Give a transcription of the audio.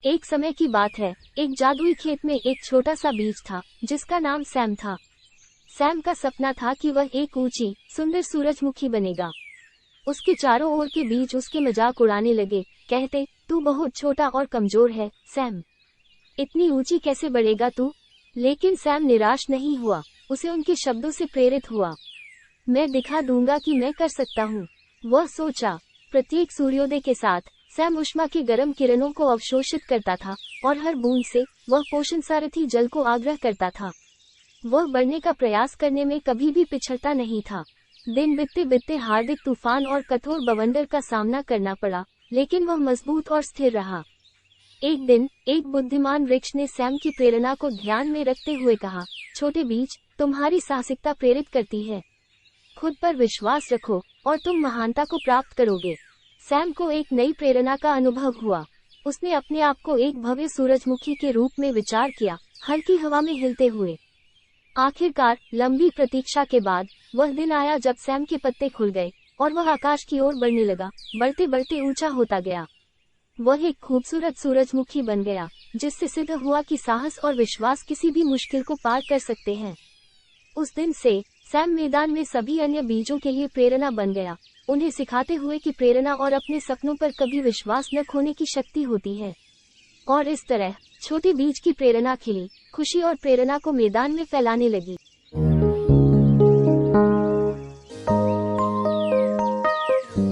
एक समय की बात है, एक जादुई खेत में एक छोटा सा बीज था जिसका नाम सैम था। सैम का सपना था कि वह एक ऊंची, सुंदर सूरजमुखी बनेगा। उसके चारों ओर के बीज उसके मजाक उड़ाने लगे, कहते, तू बहुत छोटा और कमजोर है, सैम। इतनी ऊंची कैसे बढ़ेगा तू? लेकिन सैम निराश नहीं हुआ, उसे उनके शब्दों से प्रेरित हुआ। मैं दिखा दूंगा कि मैं कर सकता हूँ, वह सोचा। प्रत्येक सूर्योदय के साथ सैम ऊष्मा की गर्म किरणों को अवशोषित करता था और हर बूंद से वह पोषण सारथी जल को आग्रह करता था। वह बढ़ने का प्रयास करने में कभी भी पिछड़ता नहीं था। दिन बीतते बीतते हार्दिक तूफान और कठोर बवंडर का सामना करना पड़ा, लेकिन वह मजबूत और स्थिर रहा। एक दिन एक बुद्धिमान वृक्ष ने सैम की प्रेरणा को ध्यान में रखते हुए कहा, छोटे बीज, तुम्हारी साहसिकता प्रेरित करती है। खुद पर विश्वास रखो और तुम महानता को प्राप्त करोगे। सैम को एक नई प्रेरणा का अनुभव हुआ। उसने अपने आप को एक भव्य सूरजमुखी के रूप में विचार किया, हल्की हवा में हिलते हुए। आखिरकार लंबी प्रतीक्षा के बाद वह दिन आया जब सैम के पत्ते खुल गए और वह आकाश की ओर बढ़ने लगा। बढ़ते बढ़ते ऊंचा होता गया। वह एक खूबसूरत सूरजमुखी बन गया, जिससे सिद्ध हुआ कि साहस और विश्वास किसी भी मुश्किल को पार कर सकते हैं। उस दिन से सैम मैदान में सभी अन्य बीजों के लिए प्रेरणा बन गया, उन्हें सिखाते हुए कि प्रेरणा और अपने सपनों पर कभी विश्वास न खोने की शक्ति होती है। और इस तरह छोटे बीज की प्रेरणा खिली, खुशी और प्रेरणा को मैदान में फैलाने लगी।